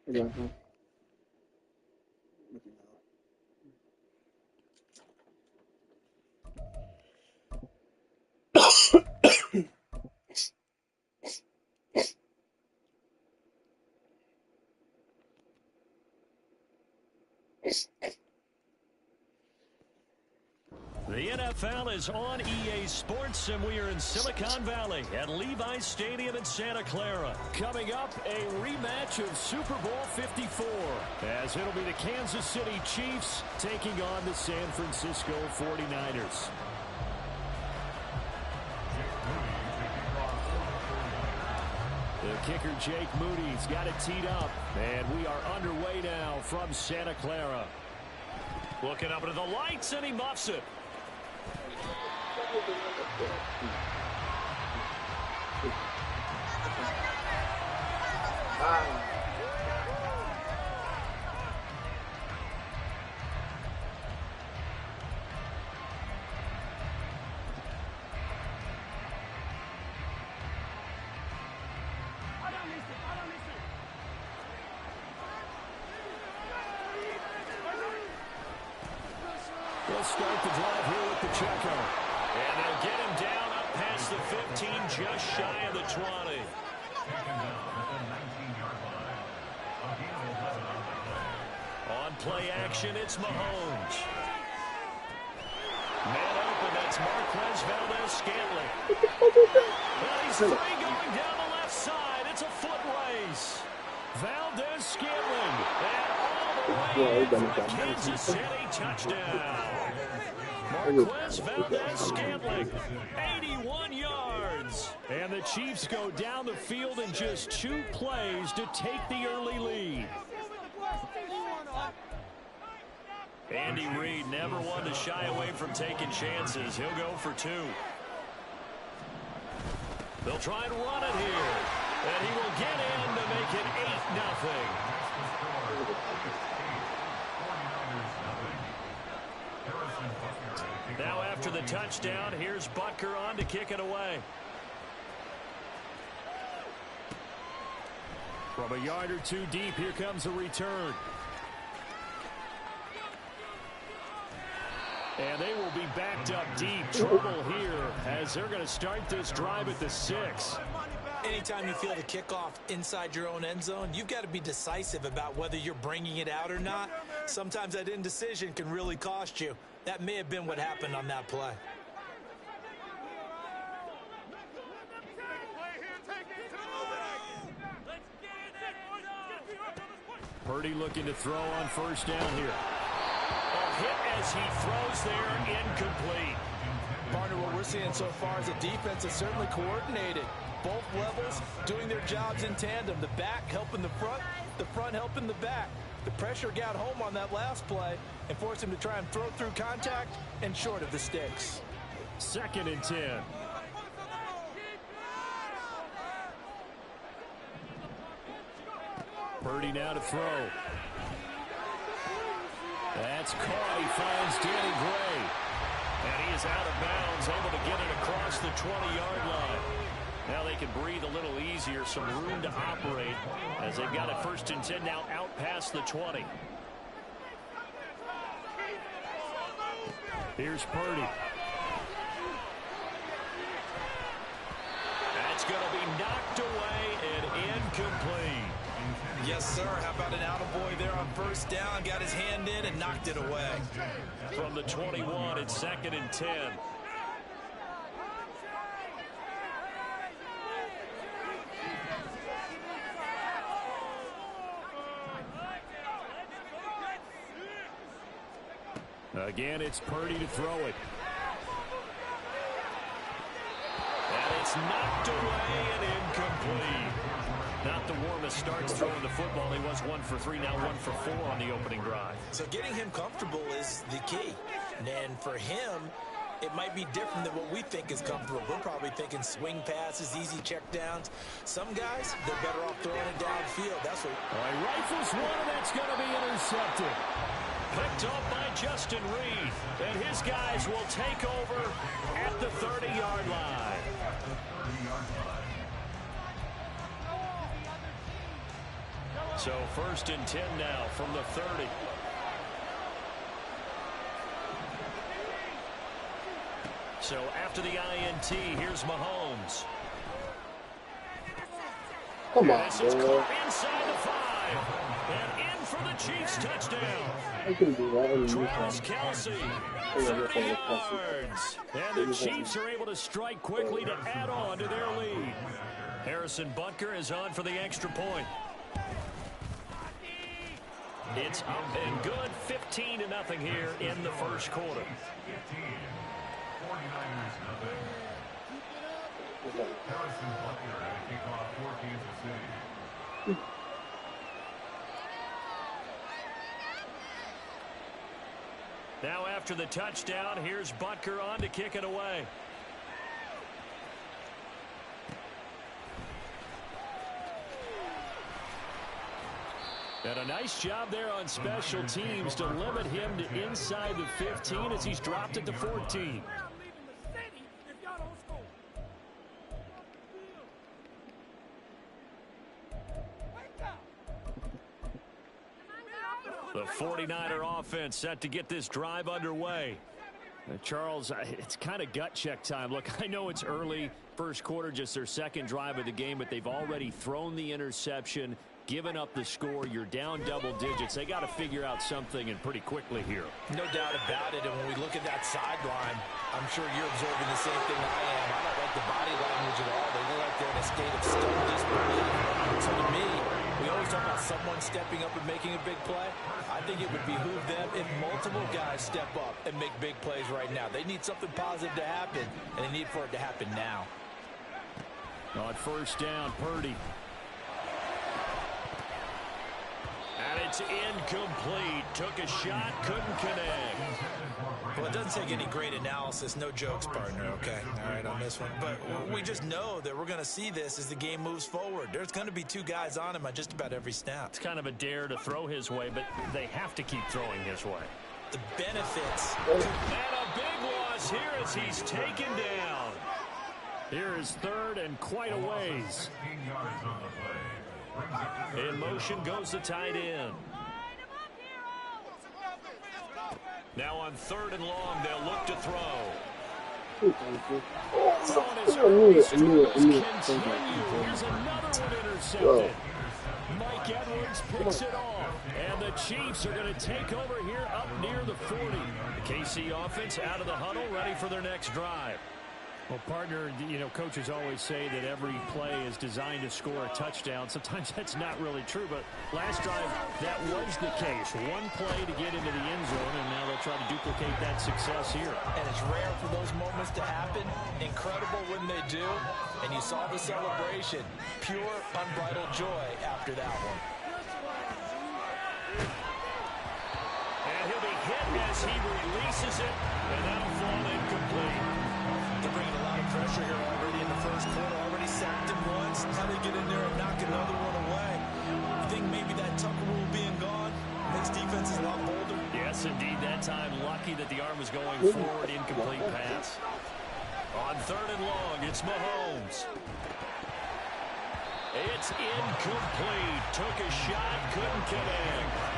Ajá. The NFL is on EA Sports, and we are in Silicon Valley at Levi's Stadium in Santa Clara. Coming up, a rematch of Super Bowl 54, as it'll be the Kansas City Chiefs taking on the San Francisco 49ers. The kicker, Jake Moody's got it teed up, and we are underway now from Santa Clara. Looking up into the lights, and he muffs it. We'll start the drive here with Pacheco. And they'll get him down up past the 15, just shy of the 20. On play action, it's Mahomes. Man open, that's Marquez Valdez-Scantling. Well, he's free going down the left side. It's a foot race. Valdez-Scantling. And all the way in for a Kansas City touchdown. Marquez Valdez-Scantling, 81 yards. And the Chiefs go down the field in just 2 plays to take the early lead. Andy Reid never one to shy away from taking chances. He'll go for 2. They'll try and run it here. And he will get in to make it 8-0. Now after the touchdown, here's Butker on to kick it away. From a yard or 2 deep, here comes a return. And they will be backed up deep. Trouble here as they're going to start this drive at the 6. Anytime you feel the kickoff inside your own end zone, you've got to be decisive about whether you're bringing it out or not. Sometimes that indecision can really cost you. That may have been what happened on that play. Purdy looking to throw on first down here. A hit as he throws there, incomplete. Partner, what we're seeing so far is a defense that's certainly coordinated. Both levels doing their jobs in tandem. The back helping the front helping the back. The pressure got home on that last play and forced him to try and throw through contact and short of the sticks. 2nd and 10. Purdy now to throw. That's caught. He finds Danny Gray. And he is out of bounds, able to get it across the 20-yard line. Now they can breathe a little easier, some room to operate as they've got a 1st and 10 now out past the 20. Here's Purdy. That's going to be knocked away and incomplete. Yes, sir. How about an attaboy there on first down? Got his hand in and knocked it away. From the 21, it's 2nd and 10. Again, it's Purdy to throw it. And it's knocked away and incomplete. Not the warmest starts throwing the football. He was 1 for 3, now 1 for 4 on the opening drive. So getting him comfortable is the key. And for him, it might be different than what we think is comfortable. We're probably thinking swing passes, easy checkdowns. Some guys, they're better off throwing it downfield. That's what. He rifles one, and that's going to be intercepted. Picked up by Justin Reed. And his guys will take over at the 30-yard line. So 1st and 10 now from the 30. So after the INT, here's Mahomes. Come on, This is caught inside the 5. And in for the Chiefs touchdown. I can do that. Travis Kelce, 30 yards. And the Chiefs are able to strike quickly to add on to their lead. Harrison Butker is on for the extra point. It's up and good, 15-0 here in the first quarter. Now after the touchdown, here's Butker on to kick it away. And a nice job there on special teams to limit him to inside the 15 as he's dropped it to 14. The 49er offense set to get this drive underway. Charles, it's kind of gut check time. Look, I know it's early, first quarter, just their second drive of the game, but they've already thrown the interception, given up the score. You're down double digits. They got to figure out something, and pretty quickly here. No doubt about it. And when we look at that sideline, I'm sure you're observing the same thing I am. I don't like the body language at all. They look like they're in a state of stunned disbelief. So to me, we always talk about someone stepping up and making a big play. I think it would behoove them if multiple guys step up and make big plays right now. They need something positive to happen, and they need for it to happen now. On first down, Purdy. And it's incomplete. Took a shot, couldn't connect. Well, it doesn't take any great analysis. No jokes, partner, okay? All right, on this one. But we just know that we're going to see this as the game moves forward. There's going to be two guys on him on just about every snap. It's kind of a dare to throw his way, but they have to keep throwing his way. The benefits. And a big loss here as he's taken down. Here is third and quite a ways. In motion goes the tight end. Now on third and long, they'll look to throw. His early struggles continue. Here's another one intercepted. Mike Edwards picks it off. And the Chiefs are going to take over here up near the 40. The KC offense out of the huddle, ready for their next drive. Well, partner, you know, coaches always say that every play is designed to score a touchdown. Sometimes that's not really true, but last drive, that was the case. One play to get into the end zone, and now they'll try to duplicate that success here. And it's rare for those moments to happen. Incredible when they do. And you saw the celebration. Pure, unbridled joy after that one. And he'll be hit as he releases it, and that'll fall incomplete. They're bringing a lot of pressure here already in the first quarter. Already sacked him once. Now they get in there and knock another one away. You think maybe that Tucker rule being gone makes defenses a lot bolder? Yes, indeed. That time, lucky that the arm was going forward. Incomplete pass. On third and long, it's Mahomes. It's incomplete. Took a shot, couldn't connect.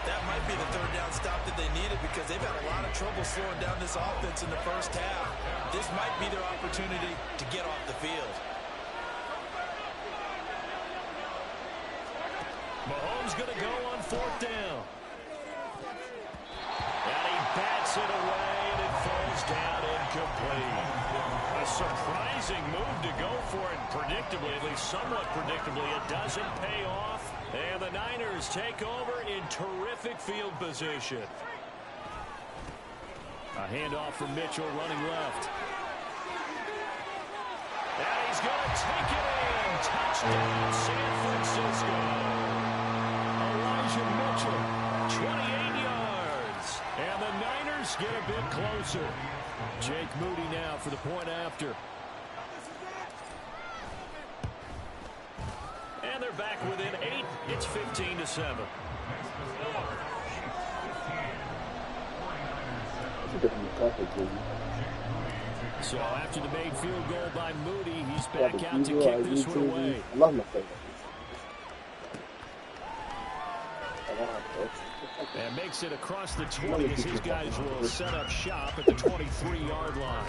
That might be the third down stop that they needed because they've had a lot of trouble slowing down this offense in the first half. This might be their opportunity to get off the field. Mahomes going to go on fourth down. And he bats it away, and it falls down incomplete. A surprising move to go for it predictably, at least somewhat predictably. It doesn't pay off. And the Niners take over in terrific field position. A handoff from Mitchell running left. And he's going to take it in. Touchdown, San Francisco. Elijah Mitchell, 28 yards. And the Niners get a bit closer. Jake Moody now for the point after. And they're back within 8. It's 15-7. So after the made field goal by Moody, he's back out to kick this one away. I love my favorite. And makes it across the 20 as his guys will set up shop at the 23-yard line.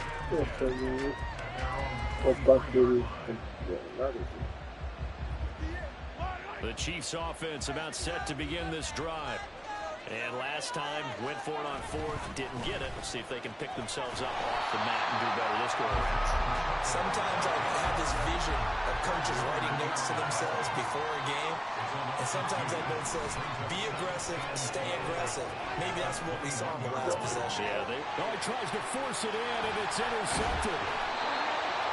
The Chiefs offense about set to begin this drive. And last time, went for it on fourth, didn't get it. We'll see if they can pick themselves up off the mat and do better this go around. Sometimes I have this vision of coaches writing notes to themselves before a game. And sometimes that note says, be aggressive, stay aggressive. Maybe that's what we saw in the last possession. Yeah, he tries to force it in, and it's intercepted.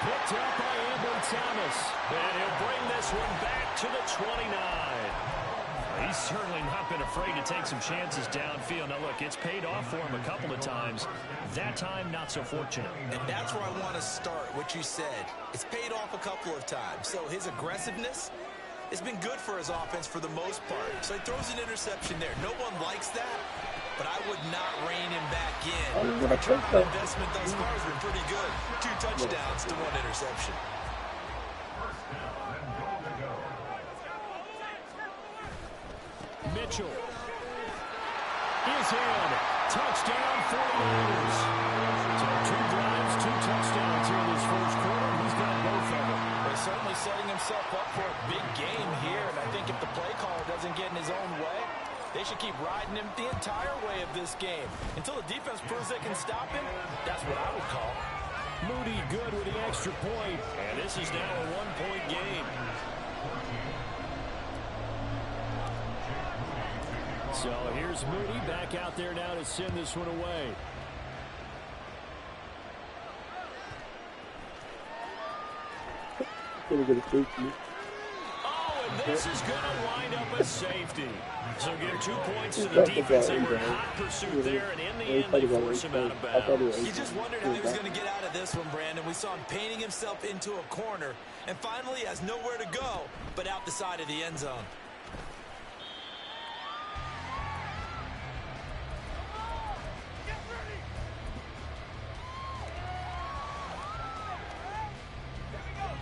Picked up by Amber Thomas. And he'll bring this one back to the 29. He's certainly not been afraid to take some chances downfield. Now, look, it's paid off for him a couple of times. That time, not so fortunate. And that's where I want to start, what you said. It's paid off a couple of times. So his aggressiveness has been good for his offense for the most part. So he throws an interception there. No one likes that, but I would not rein him back in. Return on investment thus far has been pretty good. 2 touchdowns to 1 interception. Mitchell is in. Touchdown 49ers. So 2 drives, 2 touchdowns here in this first quarter. He's got both of them. He's certainly setting himself up for a big game here. And I think if the play caller doesn't get in his own way, they should keep riding him the entire way of this game. Until the defense proves they can stop him, that's what I would call. Moody good with the extra point. And this is now a 1-point game. So here's Moody back out there now to send this one away. Oh, and this is going to wind up a safety. So give 2 points to the defense. They were in hot pursuit there, and in the end, they force him out of bounds. You just wondered how he was going to get out of this one, Brandon. We saw him painting himself into a corner, and finally has nowhere to go but out the side of the end zone.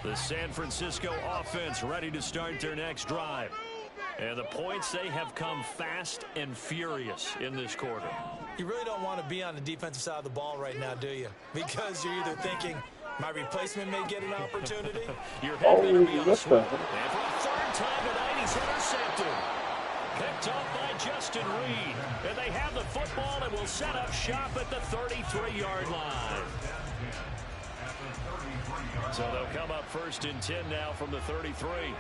The San Francisco offense ready to start their next drive. And the points, they have come fast and furious in this quarter. You really don't want to be on the defensive side of the ball right now, do you? Because you're either thinking, my replacement may get an opportunity. Your head better be on the swing. And for the 3rd time tonight, he's intercepted. Picked up by Justin Reed. And they have the football and will set up shop at the 33-yard line. So they'll come up 1st and 10 now from the 33.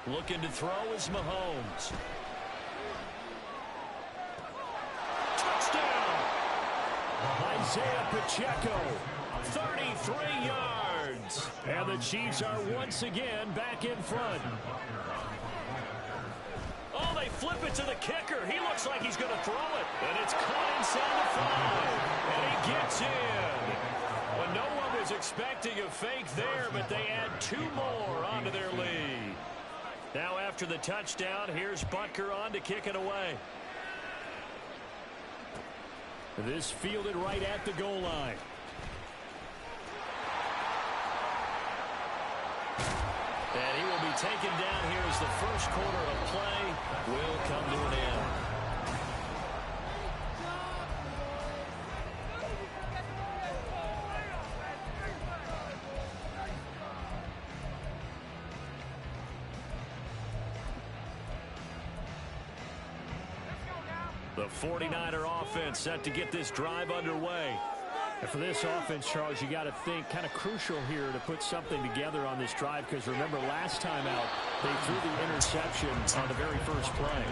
Looking to throw is Mahomes. Touchdown! Isaiah Pacheco, 33 yards. And the Chiefs are once again back in front. Oh, they flip it to the kicker. He looks like he's going to throw it. And it's caught inside the 5. And he gets in. Well, no one was expecting a fake there, but they add 2 more onto their lead. Now after the touchdown, here's Butker on to kick it away. This fielded right at the goal line. And he will be taken down here as the first quarter of play will come to an end. The 49er offense set to get this drive underway. And for this offense, Charles, you got to think kind of crucial here to put something together on this drive, because remember last time out they threw the interception on the very first play.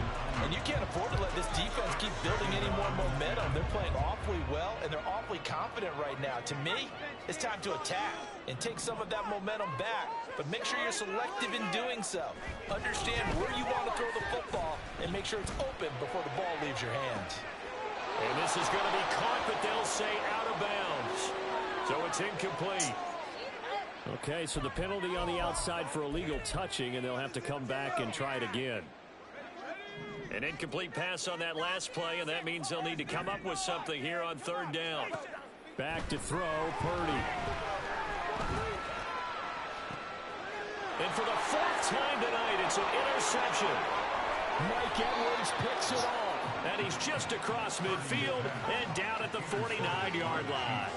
And you can't afford to let this defense keep building any more momentum. They're playing awfully well, and they're awfully confident right now. To me, it's time to attack and take some of that momentum back, but make sure you're selective in doing so. Understand where you want to throw the football and make sure it's open before the ball leaves your hands. And this is going to be caught, but they'll say out of bounds. So it's incomplete. Okay, so the penalty on the outside for illegal touching, and they'll have to come back and try it again. An incomplete pass on that last play, and that means they'll need to come up with something here on 3rd down. Back to throw, Purdy. And for the 4th time tonight, it's an interception. Mike Edwards picks it off. And he's just across midfield and down at the 49-yard line.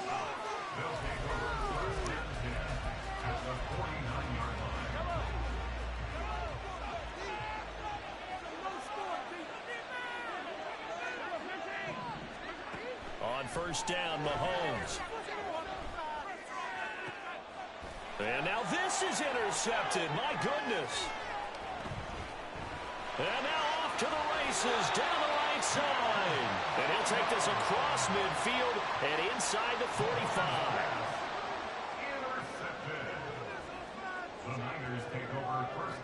On first down, Mahomes. And now this is intercepted. My goodness. And now off to the races down the right side. And he'll take this across midfield and inside the 45.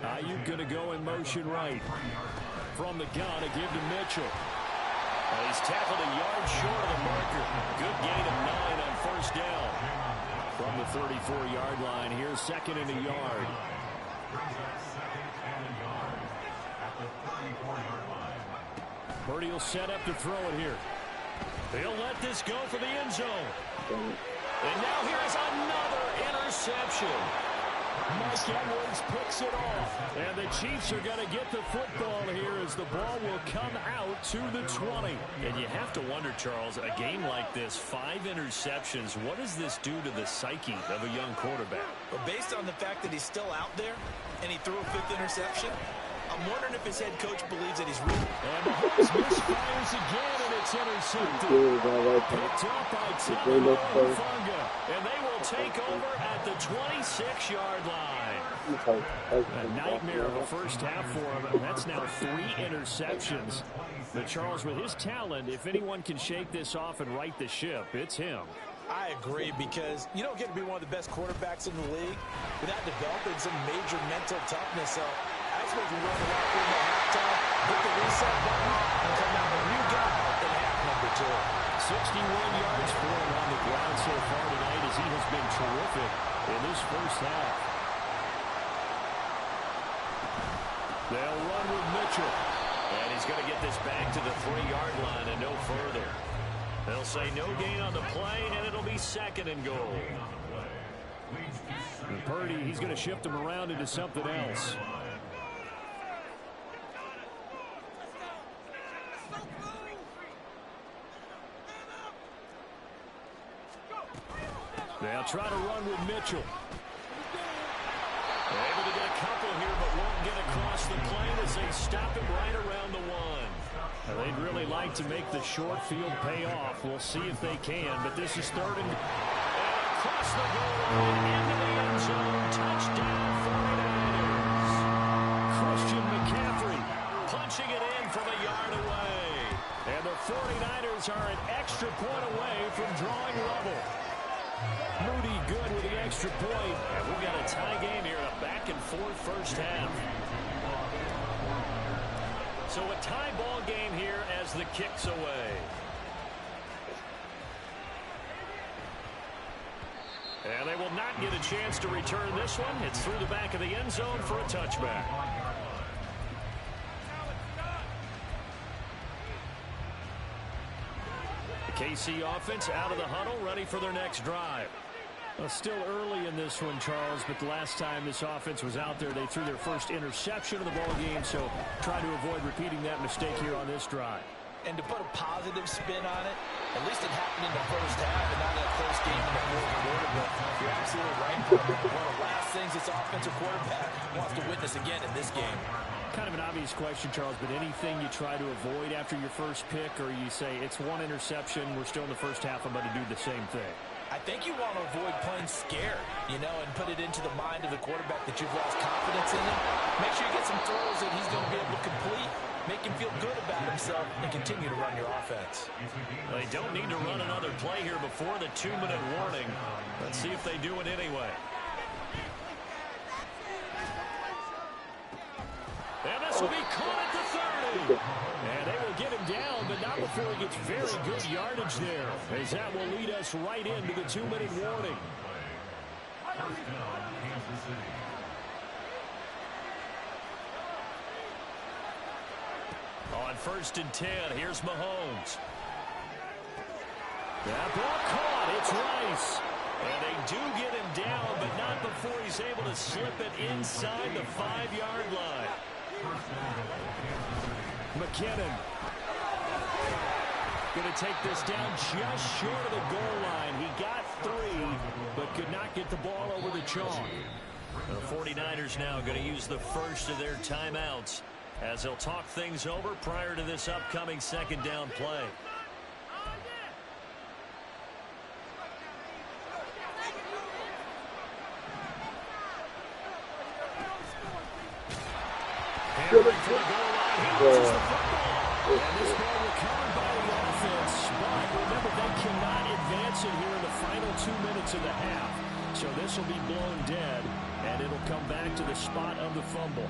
Ayuk going to go in motion right. From the gun, a give to Mitchell. And he's tackled a yard short of the marker. Good gain of 9 on first down. From the 34-yard line, here's second and a yard. Purdy will set up to throw it here. He'll let this go for the end zone. And now here's another interception. Mike Edwards picks it off. And the Chiefs are going to get the football here as the ball will come out to the 20. And you have to wonder, Charles, a game like this, 5 interceptions, what does this do to the psyche of a young quarterback? Well, based on the fact that he's still out there and he threw a 5th interception, I'm wondering if his head coach believes that he's real. And Mahomes misfires again, and it's intercepted. Picked up by Funga, and they will take over at the 26-yard line. A nightmare of a first half for him. That's now 3 interceptions. But Charles, with his talent, if anyone can shake this off and right the ship, it's him. I agree, because you don't get to be one of the best quarterbacks in the league without developing some major mental toughness. So I expect you to run the locker room at halftime, hit the reset button, and come out a new guy in half number 2. 61 yards for him on the ground so far tonight, as he has been terrific in this first half. They'll run with Mitchell. And he's going to get this back to the 3-yard line and no further. They'll say no gain on the play, and it'll be second and goal. And Purdy, he's going to shift him around into something else. They'll try to run with Mitchell. They're able to get a couple here, but won't get across the plane as they stop him right around the 1. Now, they'd really like to make the short field pay off. We'll see if they can, but this is third and across the goal line into the end zone. Touchdown, 49ers. Christian McCaffrey punching it in from a yard away. And the 49ers are an extra point away from drawing level. Moody good with the extra point. And we've got a tie game here, a back-and-forth first half. So a tie ball game here as the kick's away. And they will not get a chance to return this one. It's through the back of the end zone for a touchback. The KC offense out of the huddle, ready for their next drive. Well, still early in this one, Charles, but the last time this offense was out there, they threw their first interception of the ball game, so try to avoid repeating that mistake here on this drive. And to put a positive spin on it, at least it happened in the first half and not that close game in the fourth quarter, but you're absolutely right. One of the last things this offensive quarterback wants to witness again in this game. Kind of an obvious question, Charles, but anything you try to avoid after your first pick, or you say it's 1 interception, we're still in the first half, I'm going to do the same thing? I think you want to avoid playing scared, and put it into the mind of the quarterback that you've lost confidence in him. Make sure you get some throws that he's going to be able to complete, make him feel good about himself, and continue to run your offense. Well, they don't need to run another play here before the 2-minute warning. Let's see if they do it anyway. And this will be caught at the 30. And they will get him down, but not before he gets very good yardage there, as that will lead us right into the 2-minute warning. On first and 10, here's Mahomes. That ball caught. It's Rice. And they do get him down, but not before he's able to slip it inside the 5-yard line. McKinnon. Going to take this down just short of the goal line. He got 3, but could not get the ball over the chalk. The 49ers now going to use the first of their timeouts as they'll talk things over prior to this upcoming second down play. Hammering to the goal line. He loses the football. And this ball recovered by the offense. But remember, they cannot advance it here in the final 2 minutes of the half. So this will be blown dead, and it'll come back to the spot of the fumble.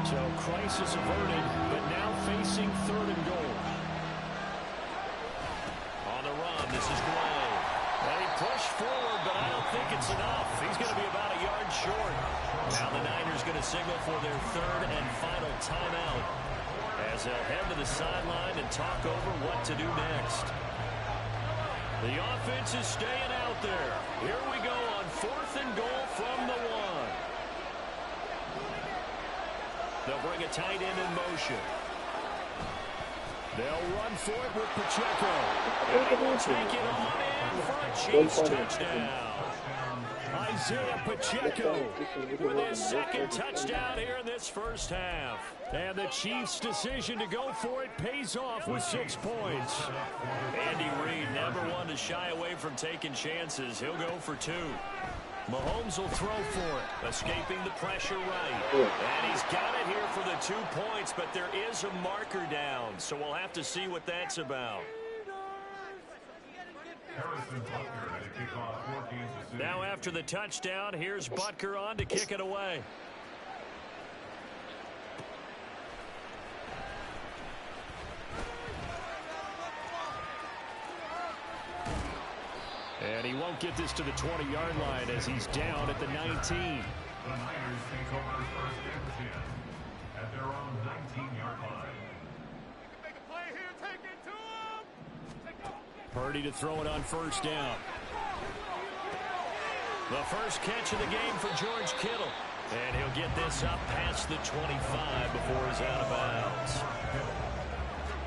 So crisis averted, but now facing 3rd and goal. On the run, this is Gray. And he pushed forward, but I don't think it's enough. He's going to be about a yard short. Now the Niners going to signal for their 3rd and final timeout as they'll head to the sideline and talk over what to do next. The offense is staying out there. Here we go on 4th and goal from the 1. They'll bring a tight end in motion. They'll run for it with Pacheco. And he will take it on in for a Chiefs touchdown. Isaiah Pacheco with his 2nd touchdown here in this first half. And the Chiefs' decision to go for it pays off with 6 points. Andy Reid never one to shy away from taking chances. He'll go for 2. Mahomes will throw for it, escaping the pressure right. And he's got it here for the 2 points, but there is a marker down, so we'll have to see what that's about. Now after the touchdown, here's Butker on to kick it away. And he won't get this to the 20-yard line as he's down at the 19. The Niners take over 1st and 10 at their own 19-yard line. Make a play here, take it to him. Purdy to throw it on 1st down. The first catch of the game for George Kittle. And he'll get this up past the 25 before he's out of bounds.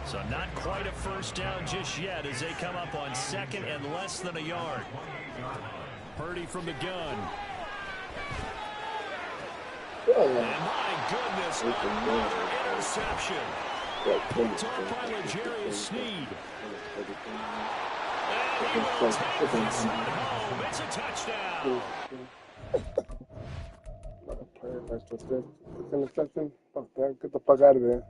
So not quite a 1st down just yet as they come up on 2nd and less than a yard. Purdy from the gun. And my goodness, another interception. Taught by L'Jarius Sneed. And he will take this one home. It's a touchdown. It's interception. Fuck that. Get the fuck out of there.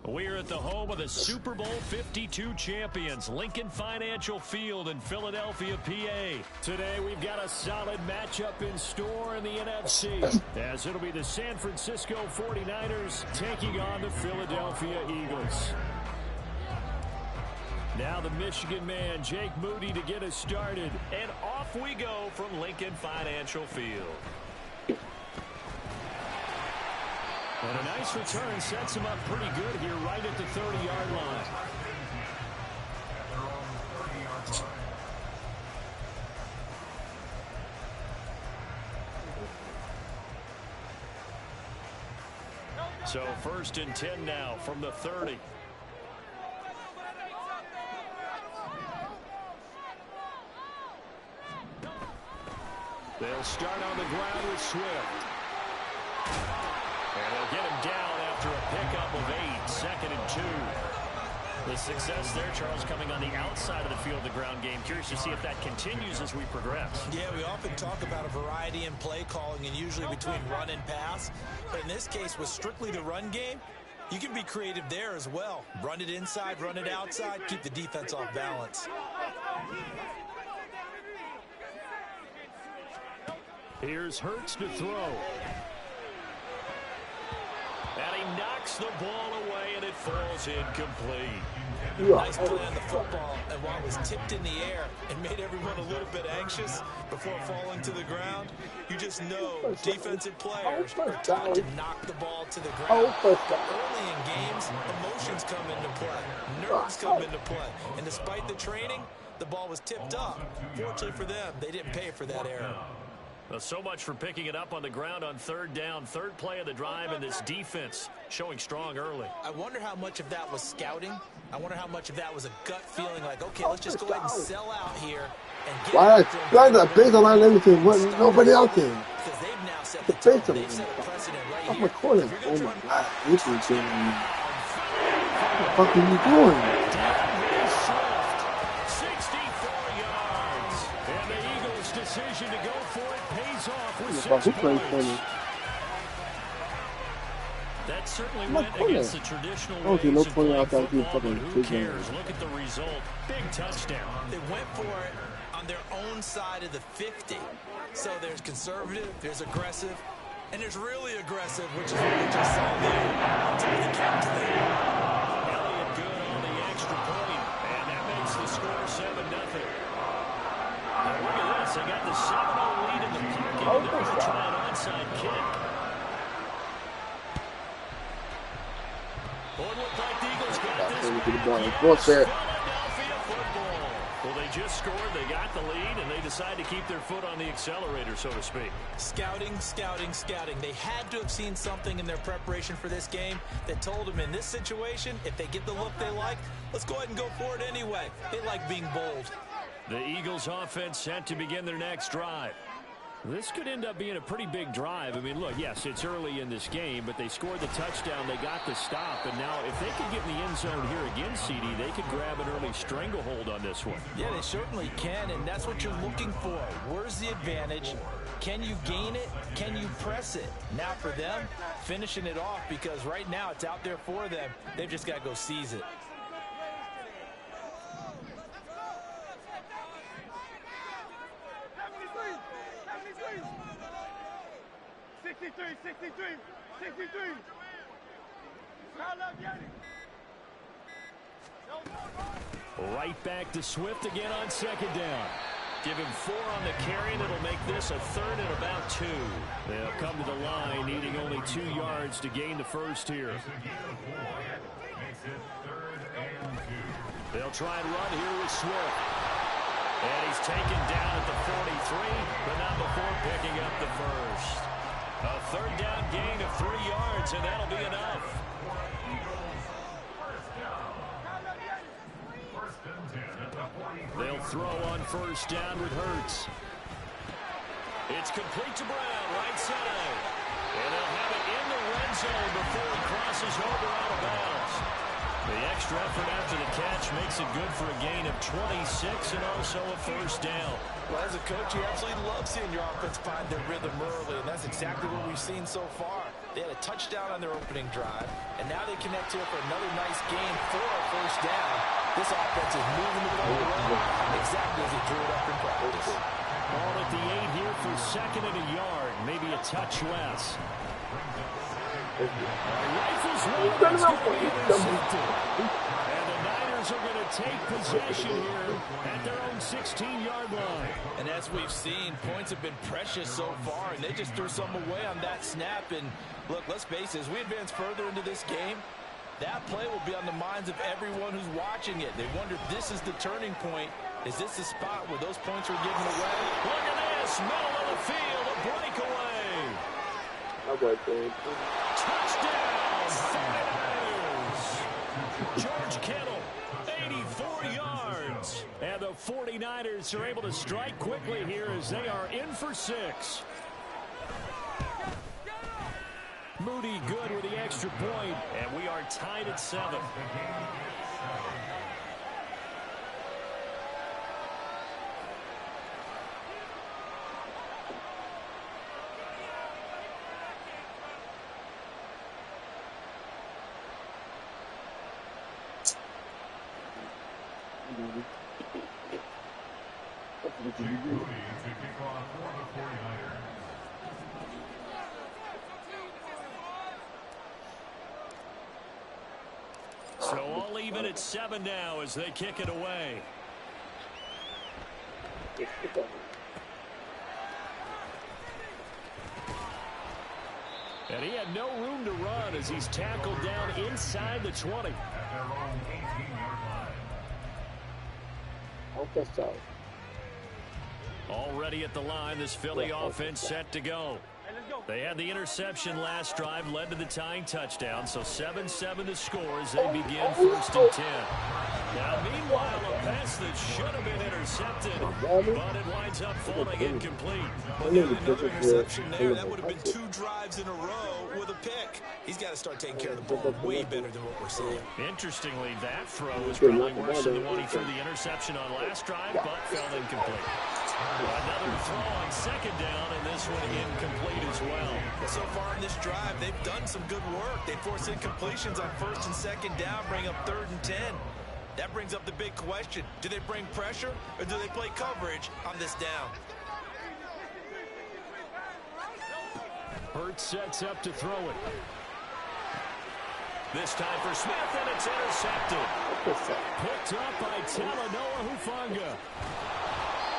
We're at the home of the Super Bowl 52 champions, Lincoln Financial Field in Philadelphia, PA. Today we've got a solid matchup in store in the NFC, as it'll be the San Francisco 49ers taking on the Philadelphia Eagles. Now the Michigan man, Jake Moody, to get us started. And off we go from Lincoln Financial Field. And a nice return sets him up pretty good here right at the 30-yard line. So 1st and 10 now from the 30. They'll start on the ground with Swift. And they'll get him down after a pickup of 8, 2nd and 2. The success there, Charles, coming on the outside of the field, the ground game. Curious to see if that continues as we progress. Yeah, we often talk about a variety in play calling and usually between run and pass. But in this case, with strictly the run game, you can be creative there as well. Run it inside, run it outside, keep the defense off balance. Here's Hurts to throw. And he knocks the ball away, and it falls incomplete. Nice play on the football, and while it was tipped in the air and made everyone a little bit anxious before falling to the ground, you just know defensive players are taught to knock the ball to the ground. Early in games, emotions come into play, nerves come into play, and despite the training, the ball was tipped up. Fortunately for them, they didn't pay for that error. Well, so much for picking it up on the ground on third down. Third play of the drive, and this defense showing strong early. I wonder how much of that was scouting. I wonder how much of that was a gut feeling like, okay, let's just go ahead and sell out here and get Why the base line everything? What nobody out there? Because they've now set the tone. They've set a precedent right here. Recording. Oh my God, this is what the fuck are you doing? 64 yards. And the Eagles' decision to go for it pays off with 6 points. That certainly went against the traditional ways of playing football, but who cares? Look at the result. Big touchdown. They went for it on their own side of the 50. So there's conservative, there's aggressive, and there's really aggressive, which is what we just saw there. To the calculator. Elliott good on the extra point, and that makes the score 7-0. Now look at this. They got the 7-0 lead in the pocket, and they're going to try an onside kick. Well, it looked like the Eagles got this Philadelphia football. Well, they just scored, they got the lead, and they decide to keep their foot on the accelerator, so to speak. Scouting, scouting, scouting. They had to have seen something in their preparation for this game that told them in this situation, if they get the look they like, let's go ahead and go for it anyway. They like being bold. The Eagles offense set to begin their next drive. This could end up being a pretty big drive. I mean, look, yes, it's early in this game, but they scored the touchdown. They got the stop. And now if they could get in the end zone here again, CD, they could grab an early stranglehold on this one. Yeah, they certainly can, and that's what you're looking for. Where's the advantage? Can you gain it? Can you press it? Now for them, finishing it off, because right now it's out there for them. They've just got to go seize it. 63. Right back to Swift again on second down. Give him 4 on the carry, and it'll make this a third and about 2. They'll come to the line, needing only 2 yards to gain the first here. They'll try and run here with Swift. And he's taken down at the 43, but not before picking up the first. A third down gain of 3 yards, and that'll be enough. They'll throw on first down with Hurts. It's complete to Brown, right side. And they'll have it in the red zone before it crosses over out of bounds. The extra effort after the catch makes it good for a gain of 26 and also a first down. Well, as a coach, you absolutely love seeing your offense find their rhythm early, and that's exactly what we've seen so far. They had a touchdown on their opening drive, and now they connect here for another nice game for a first down. This offense is moving the ball around exactly as he drew it up in practice. Ball at the 8 here for second and a yard, maybe a touch less. Rifles one, that's going to be intercepted. And the Niners are going to take possession here at their own 16-yard line. And as we've seen, points have been precious so far, and they just threw some away on that snap. And look, let's face it, as we advance further into this game, that play will be on the minds of everyone who's watching it. They wonder if this is the turning point. Is this the spot where those points are given away? Look at this, middle of the field, a breakaway. Touchdown, 49ers. George Kittle, 84 yards. And the 49ers are able to strike quickly here as they are in for 6. Moody good with the extra point, and we are tied at 7. So all even at 7 now as they kick it away. And he had no room to run as he's tackled down inside the 20. Already at the line, this Philly offense set to go. They had the interception last drive, led to the tying touchdown, so 7-7 to score as they begin 1st and 10. Now, meanwhile, a pass that should have been intercepted, but it winds up falling incomplete. Well, nearly another interception there. That would have been 2 drives in a row with a pick. He's got to start taking care of the ball way better than what we're seeing. Interestingly, that throw is probably worse than the one he threw the interception on last drive, but fell incomplete. Another throw on 2nd down, and this one incomplete as well. So far in this drive, they've done some good work. They force incompletions on 1st and 2nd down, bring up 3rd and 10. That brings up the big question. Do they bring pressure, or do they play coverage on this down? Hurts sets up to throw it. This time for Smith, and it's intercepted. Picked up by Talanoa Hufanga.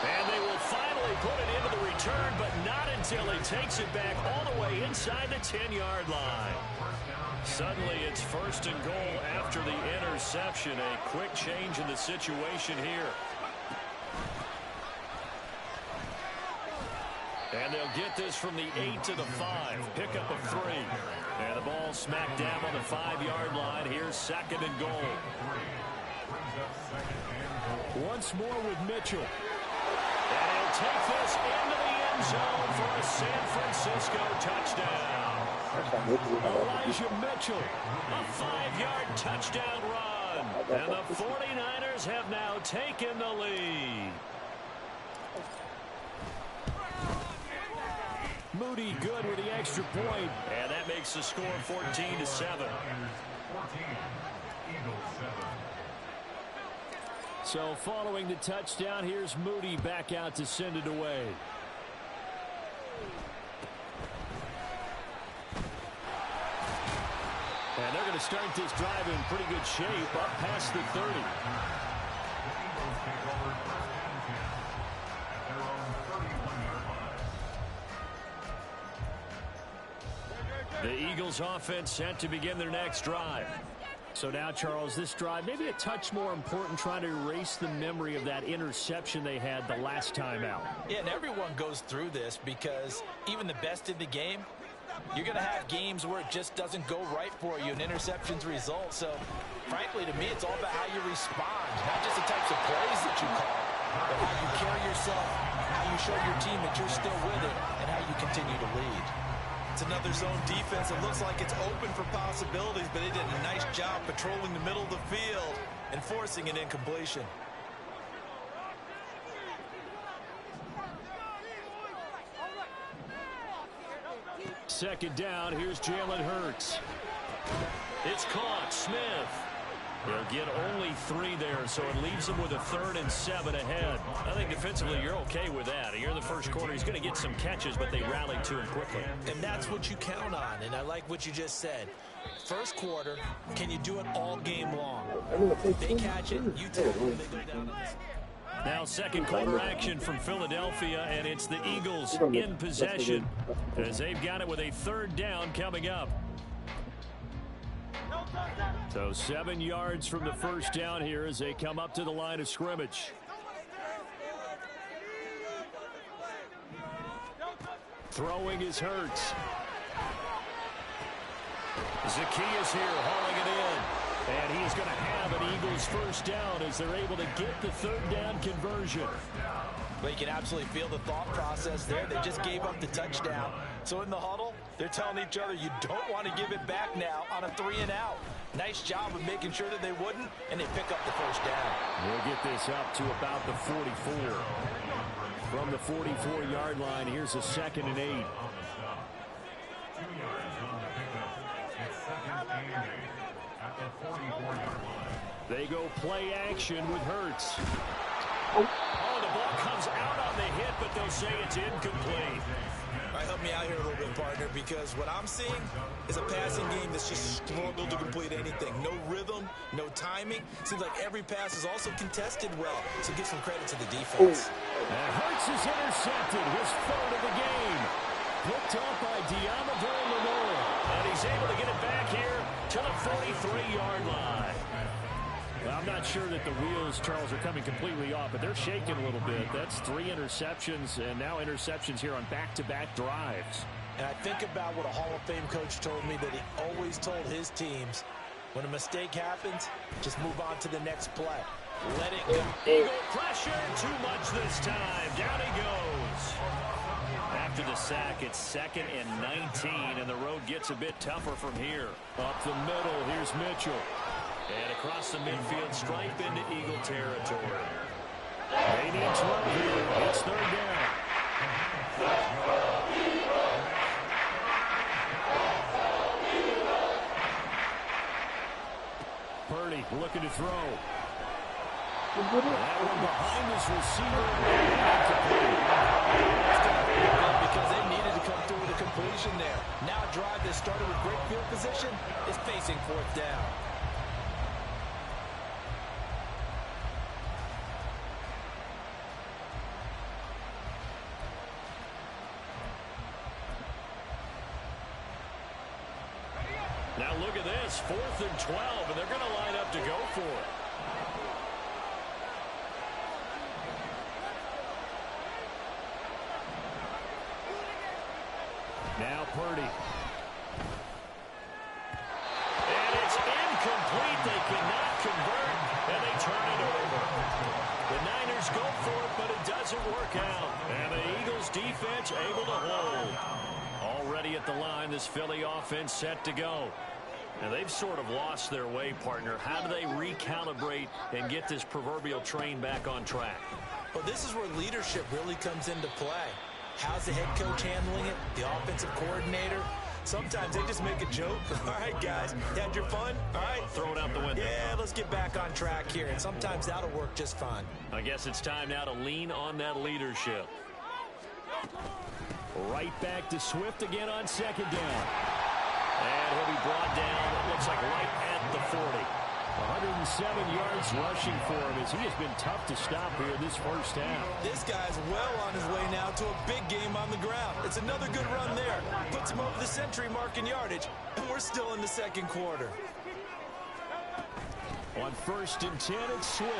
And they will finally put it into the return, but not until he takes it back all the way inside the 10-yard line. Suddenly it's 1st and goal after the interception. A quick change in the situation here. And they'll get this from the 8 to the 5. Pickup of 3. And the ball smacked down on the 5-yard line. Here's 2nd and goal. Once more with Mitchell. And he'll take this into the end zone for a San Francisco touchdown. Elijah Mitchell, a 5-yard touchdown run. And the 49ers have now taken the lead. Moody good with the extra point. And that makes the score 14-7. So following the touchdown, here's Moody back out to send it away. And they're going to start this drive in pretty good shape, up past the 30. The Eagles offense set to begin their next drive. So now, Charles, this drive maybe a touch more important, trying to erase the memory of that interception they had the last time out. Yeah, and everyone goes through this because even the best in the game, you're going to have games where it just doesn't go right for you, and interceptions result. So, frankly, to me, it's all about how you respond, not just the types of plays that you call, but how you carry yourself, how you show your team that you're still with it, and how you continue to lead. It's another zone defense. It looks like it's open for possibilities, but they did a nice job patrolling the middle of the field and forcing an incompletion. Second down, here's Jalen Hurts. It's caught, Smith. He'll get only 3 there, so it leaves him with a 3rd and 7 ahead. I think defensively you're okay with that. Here in the first quarter, he's going to get some catches, but they rallied to him quickly. And that's what you count on, and I like what you just said. First quarter, can you do it all game long? They catch it, you take it, and they go down. Now second quarter action from Philadelphia, and it's the Eagles in possession as they've got it with a 3rd down coming up. So 7 yards from the first down here as they come up to the line of scrimmage. Throwing is Hurts. Zacchaeus here hauling it in. And he is going to have an Eagles first down as they're able to get the 3rd down conversion. But you can absolutely feel the thought process there. They just gave up the touchdown. So in the huddle, they're telling each other, you don't want to give it back now on a 3-and-out. Nice job of making sure that they wouldn't, and they pick up the first down. We'll get this up to about the 44. From the 44-yard line, here's a 2nd and 8. 2 yards on the pickup. It's 2nd and 8 at the 44-yard line. They go play action with Hurts. Oh, the ball comes out on the hit, but they'll say it's incomplete. All right, help me out here a little bit, partner, because what I'm seeing is a passing game that's just struggled to complete anything. No rhythm, no timing. Seems like every pass is also contested well, so give some credit to the defense. And Hurts is intercepted, his third of the game. Picked off by Diamador Lenore. And he's able to get it back here to the 43-yard line. Well, I'm not sure that the wheels, Charles, are coming completely off, but they're shaking a little bit. That's 3 interceptions, and now interceptions here on back-to-back drives. And I think about what a Hall of Fame coach told me that he always told his teams, when a mistake happens, just move on to the next play. Let it go. Eagle pressure, too much this time. Down he goes. After the sack, it's 2nd and 19, and the road gets a bit tougher from here. Up the middle, here's Mitchell. And across the midfield stripe into Eagle territory. They need 12 here. It's 3rd down. Purdy looking to throw. That one behind his receiver. Because they needed to come through with a completion there. Now a drive that started with great field position is facing 4th down. Now look at this, 4th and 12, and they're going to line up to go for it. Now Purdy. And it's incomplete. They cannot convert, and they turn it over. The Niners go for it, but it doesn't work out. And the Eagles defense able to hold. Already at the line, this Philly offense set to go. And they've sort of lost their way, partner. How do they recalibrate and get this proverbial train back on track? Well, this is where leadership really comes into play. How's the head coach handling it? The offensive coordinator? Sometimes they just make a joke. All right, guys, you had your fun? All right. Throw it out the window. Yeah, let's get back on track here. And sometimes that'll work just fine. I guess it's time now to lean on that leadership. Right back to Swift again on 2nd down. And he'll be brought down, it looks like right at the 40. 107 yards rushing for him as he has been tough to stop here this first half. This guy's well on his way now to a big game on the ground. It's another good run there. Puts him over the century mark in yardage, and we're still in the 2nd quarter. On 1st and 10, it's Swift.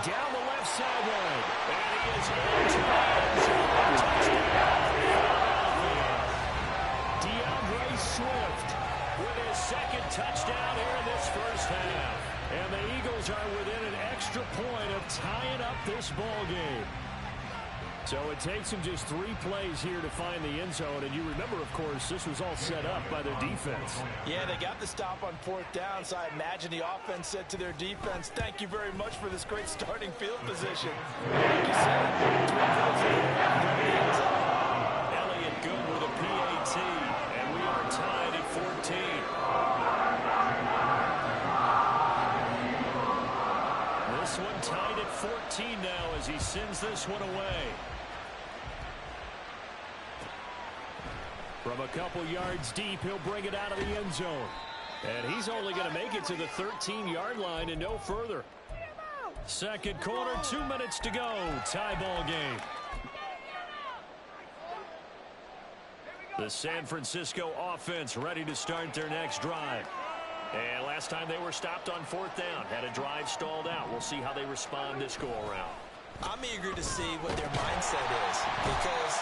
Down the left sideline. And he is into the end zone. Touchdown. DeAndre Swift with his 2nd touchdown here in this first half. And the Eagles are within an extra point of tying up this ball game. So it takes them just 3 plays here to find the end zone. And you remember, of course, this was all set up by their defense. Yeah, they got the stop on 4th down, so I imagine the offense said to their defense, thank you very much for this great starting field position. Like you said, 3 plays here, Elliott good with a PAT, and we are tied at 14. This one tied at 14 now as he sends this one away. From a couple yards deep, he'll bring it out of the end zone. And he's only going to make it to the 13-yard line and no further. 2nd quarter, 2 minutes to go. Tie ball game. The San Francisco offense ready to start their next drive. And last time they were stopped on 4th down, had a drive stalled out. We'll see how they respond this go-around. I'm eager to see what their mindset is, because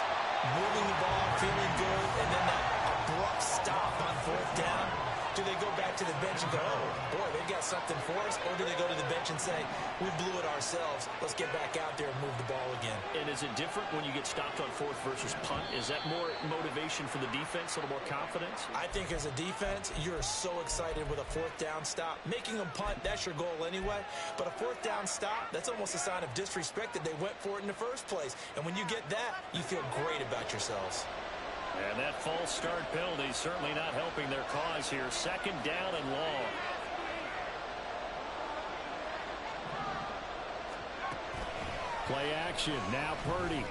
moving the ball, feeling good, and then that abrupt stop on 4th down, do they go back to the bench and go, oh, boy, they've got something for us? Or do they go to the bench and say, we blew it ourselves, let's get back out there and move the ball again? And is it different when you get stopped on 4th versus punt? Is that more motivation for the defense, a little more confidence? I think as a defense, you're so excited with a 4th down stop. Making them punt, that's your goal anyway. But a 4th down stop, that's almost a sign of disrespect that they went for it in the first place. And when you get that, you feel great about yourselves. And that false start penalty certainly not helping their cause here. 2nd down and long. Play action. Now Purdy.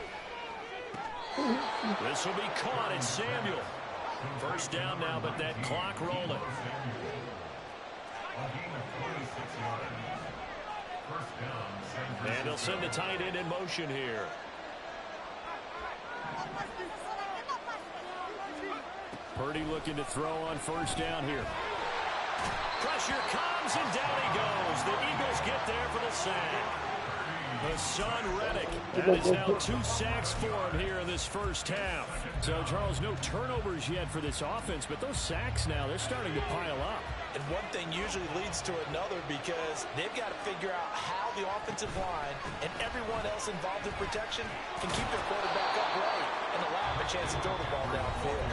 This will be caught. It's Samuel. First down now, but that clock rolling. And they'll send the tight end in motion here. Purdy looking to throw on first down here. Pressure comes, and down he goes. The Eagles get there for the sack. Hassan Reddick. That is now 2 sacks for him here in this first half. So, Charles, no turnovers yet for this offense, but those sacks now, they're starting to pile up. And one thing usually leads to another because they've got to figure out how the offensive line and everyone else involved in protection can keep their quarterback upright and allow him a chance to throw the ball downfield.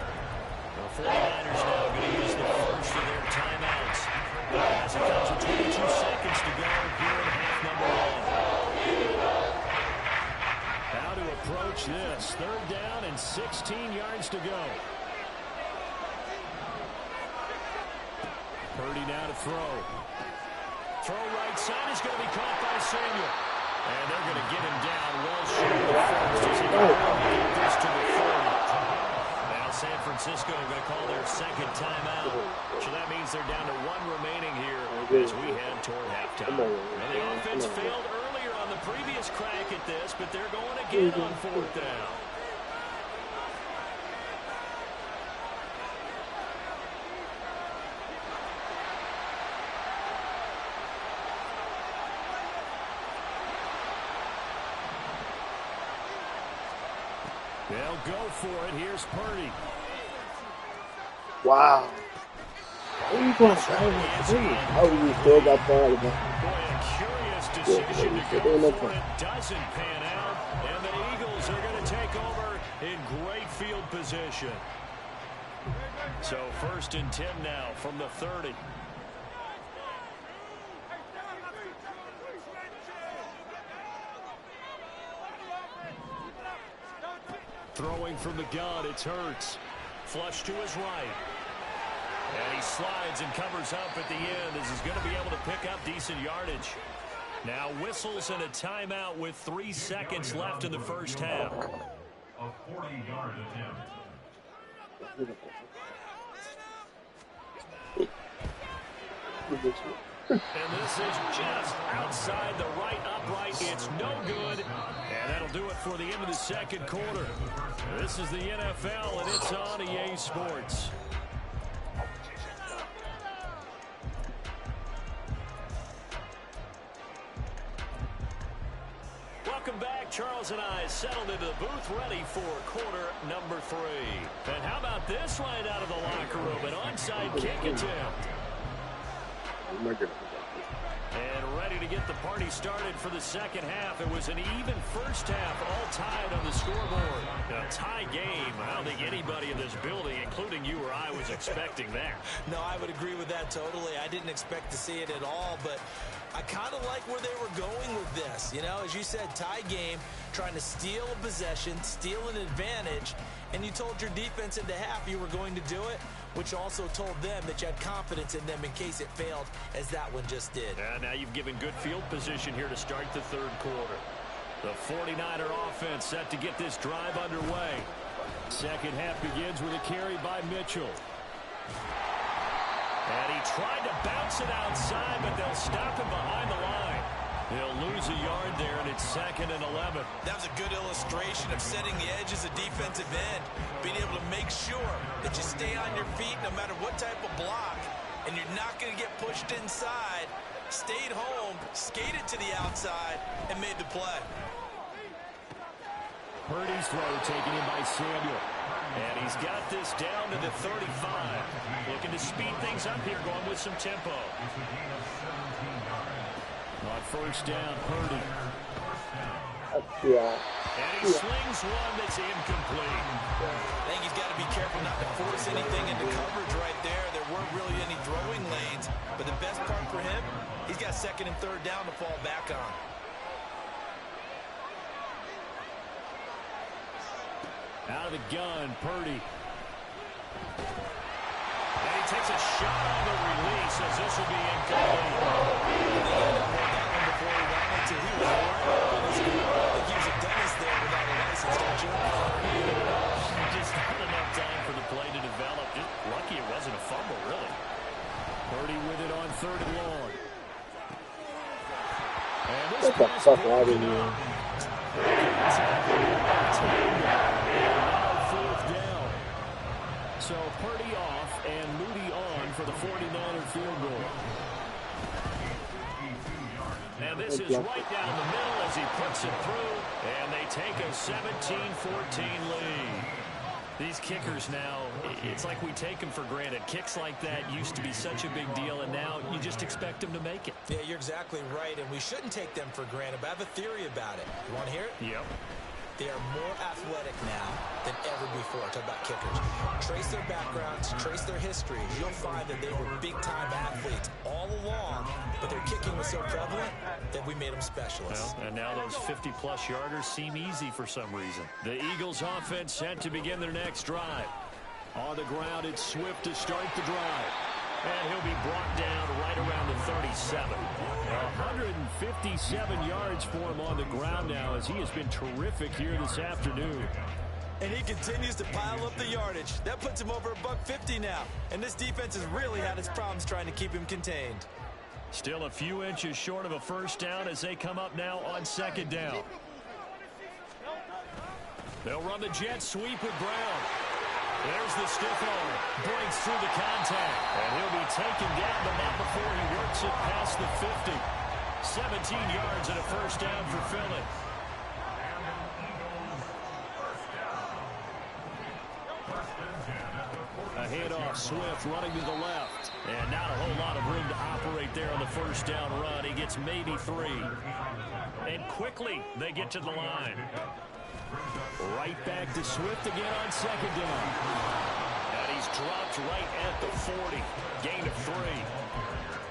The 49ers now going to use the first of their timeouts as it comes with 22 seconds to go here in half number 1. How to approach this. Third down and 16 yards to go. Purdy now to throw. Throw right side is going to be caught by Samuel. And they're going to get him down well short of the first as he can this to the 40. Now San Francisco going to call their second timeout. So that means they're down to 1 remaining here as we head toward halftime. And the offense failed earlier on the previous crack at this, but they're going again on fourth down. They'll go for it. Here's Purdy. Wow. What are you going to say? How are you still got ball? Boy, a curious decision to go for it. Doesn't pan out. And the Eagles are going to take over in great field position. So first and 10 now from the 30. Throwing from the gun, it's Hurts. Flush to his right. And he slides and covers up at the end as he's going to be able to pick up decent yardage. Now whistles and a timeout with 3 seconds left in the first half. A 40-yard attempt. And this is just outside the right upright. It's no good. And that'll do it for the end of the second quarter. This is the NFL, and it's on EA Sports. Welcome back. Charles and I settled into the booth ready for quarter number 3. And how about this right out of the locker room? An onside kick attempt. And ready to get the party started for the second half. It was an even first half, all tied on the scoreboard. A tie game. I don't think anybody in this building, including you or I, was expecting that. No, I would agree with that totally. I didn't expect to see it at all, but I kind of like where they were going with this. You know, as you said, tie game, trying to steal a possession, steal an advantage, and you told your defense into half you were going to do it, which also told them that you had confidence in them in case it failed, as that one just did. Now you've given good field position here to start the third quarter. The 49er offense set to get this drive underway. Second half begins with a carry by Mitchell. And he tried to bounce it outside, but they'll stop him behind the line. He'll lose a yard there, and it's 2nd and 11. That was a good illustration of setting the edge as a defensive end, being able to make sure that you stay on your feet no matter what type of block, and you're not going to get pushed inside. Stayed home, skated to the outside, and made the play. Purdy's throw taken in by Samuel. And he's got this down to the 35. Looking to speed things up here, going with some tempo. On first down, Purdy. And he slings one that's incomplete. I think he's got to be careful not to force anything into coverage right there. There weren't really any throwing lanes. But the best part for him, he's got 2nd and 3rd down to fall back on. Out of the gun, Purdy. And he takes a shot on the release as this will be incomplete. I think he had to hold that one before he wanted to. He was worried about his Purdy with it on 3rd and long. And this Get the pass fuck out of broken here. up. Now 4th down. So Purdy off and Moody on for the 49er field goal. And this is right down the middle as he puts it through, and they take a 17-14 lead. These kickers now, it's like we take them for granted. Kicks like that used to be such a big deal, and now you just expect them to make it. Yeah, you're exactly right, and we shouldn't take them for granted, but I have a theory about it. You want to hear it? Yep. They are more athletic now than ever before. Talk about kickers. Trace their backgrounds, trace their history. You'll find that they were big-time athletes all along, but their kicking was so prevalent that we made them specialists. Well, and now those 50-plus yarders seem easy for some reason. The Eagles' offense set to begin their next drive. On the ground, it's Swift to start the drive. And he'll be brought down right around the 37. 157 yards for him on the ground now as he has been terrific here this afternoon. And he continues to pile up the yardage. That puts him over $150 now. And this defense has really had its problems trying to keep him contained. Still a few inches short of a 1st down as they come up now on 2nd down. They'll run the jet sweep with Brown. There's the stiff arm. Breaks through the contact. And he'll be taken down, but not before he works it past the 50. 17 yards and a 1st down for Philly. A handoff, Swift running to the left. And not a whole lot of room to operate there on the 1st down run. He gets maybe 3. And quickly they get to the line. Right back to Swift again on 2nd down. And he's dropped right at the 40. Gain of 3.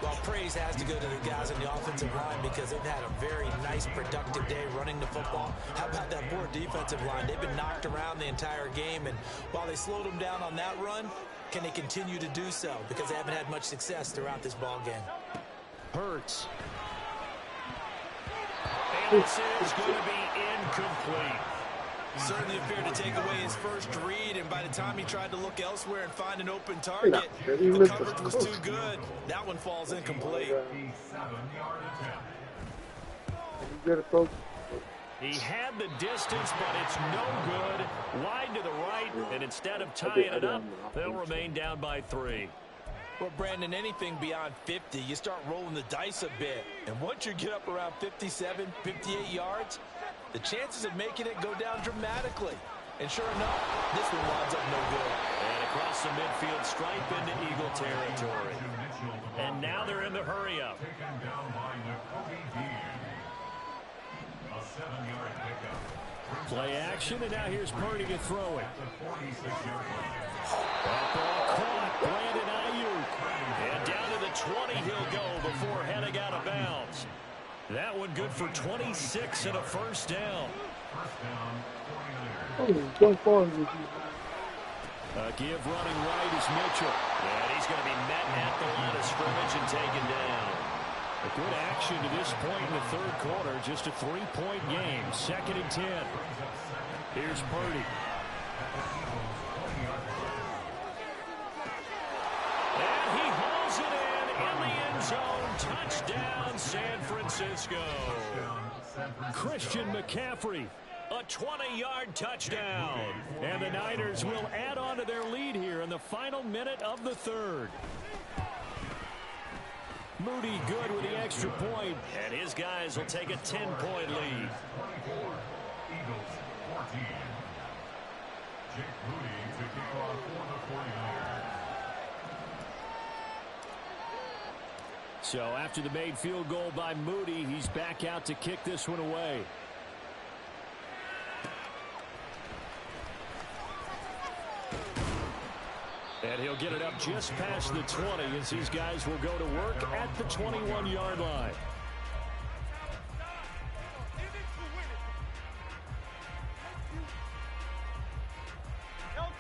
Well, praise has to go to the guys on the offensive line because they've had a very nice, productive day running the football. How about that poor defensive line? They've been knocked around the entire game, and while they slowed them down on that run, can they continue to do so? Because they haven't had much success throughout this ball game. Hurts. And this is going to be incomplete. Certainly appeared to take away his first read, and by the time he tried to look elsewhere and find an open target, the coverage was too good. That one falls incomplete. He had the distance, but it's no good. Wide to the right, and instead of tying it up, they'll remain down by 3. Well, Brandon, anything beyond 50, you start rolling the dice a bit. And once you get up around 57, 58 yards, the chances of making it go down dramatically. And sure enough, this one winds up no good. And across the midfield stripe into Eagle territory. And now they're in the hurry-up. Play action, and now here's Purdy to throw it. That ball caught. Brandon Ayuk. And down to the 20 he'll go before heading out of bounds. That one good for 26 and a 1st down. Give running right is Mitchell. And he's going to be met at the line of scrimmage and taken down. A good action to this point in the 3rd quarter. Just a 3-point game. 2nd and 10. Here's Purdy. And he hauls it in the end zone. Touchdown, San Francisco. Christian McCaffrey. A 20-yard touchdown. And the Niners will add on to their lead here in the final minute of the 3rd. Moody good with the extra point. And his guys will take a 10-point lead. Eagles 14. Jake Moody to kick off for the 49ers. So after the made field goal by Moody, he's back out to kick this one away. And he'll get it up just past the 20 as these guys will go to work at the 21-yard line.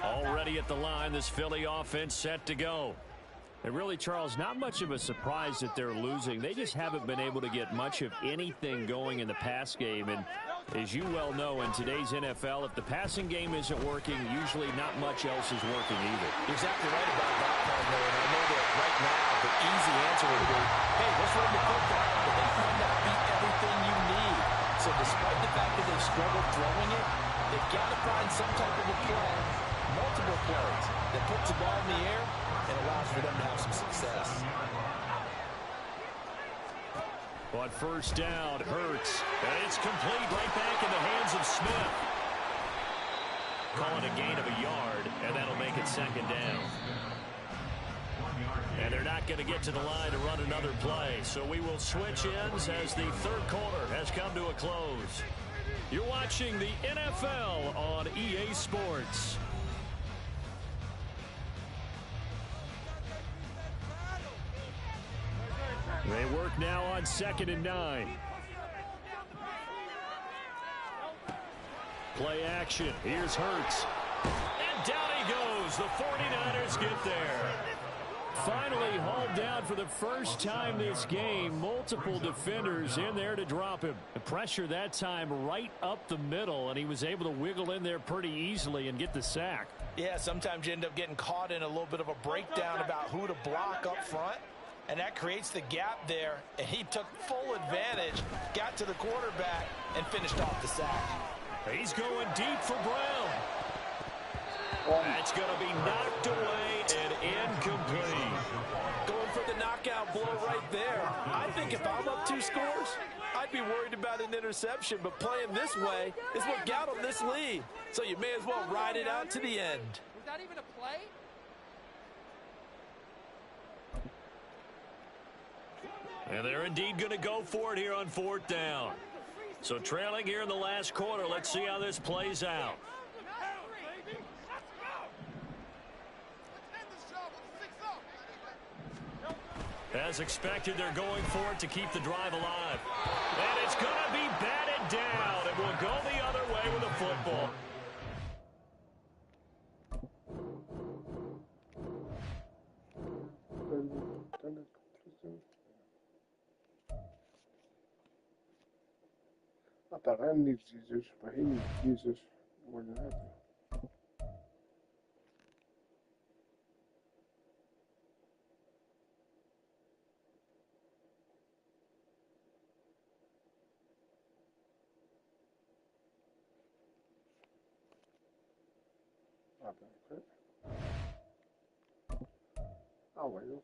Already at the line, this Philly offense set to go. And really, Charles, not much of a surprise that they're losing. They just haven't been able to get much of anything going in the pass game. And as you well know, in today's NFL, if the passing game isn't working, usually not much else is working either. You're exactly right about that, partner. And I know that right now, the easy answer would be, hey, let's run the football. But that might not be everything you need. So despite the fact that they've struggled throwing it, they've got to find some type of a play, multiple plays, that puts the ball in the air and allows for them to have some success. On first down, Hurts. And it's complete right back in the hands of Smith. Calling a gain of a yard, and that'll make it second down. And they're not going to get to the line to run another play. So we will switch ends as the third quarter has come to a close. You're watching the NFL on EA Sports. They work now on 2nd and 9. Play action. Here's Hurts. And down he goes. The 49ers get there. Finally hauled down for the first time this game. Multiple defenders in there to drop him. The pressure that time right up the middle, and he was able to wiggle in there pretty easily and get the sack. Yeah, sometimes you end up getting caught in a little bit of a breakdown about who to block up front, and that creates the gap there, and he took full advantage, got to the quarterback, and finished off the sack. He's going deep for Brown. That's going to be knocked away and incomplete. Going for the knockout blow right there. I think if I'm up 2 scores, I'd be worried about an interception, but playing this way is what got him this lead. So you may as well ride it out to the end. Was that even a play? And they're indeed going to go for it here on 4th down. So trailing here in the last quarter, let's see how this plays out. As expected, they're going for it to keep the drive alive. And it's going to be batted down. It will go the other way with a football. Apagar niet Jesus, maar heen Jesus worden uit. Oh, well.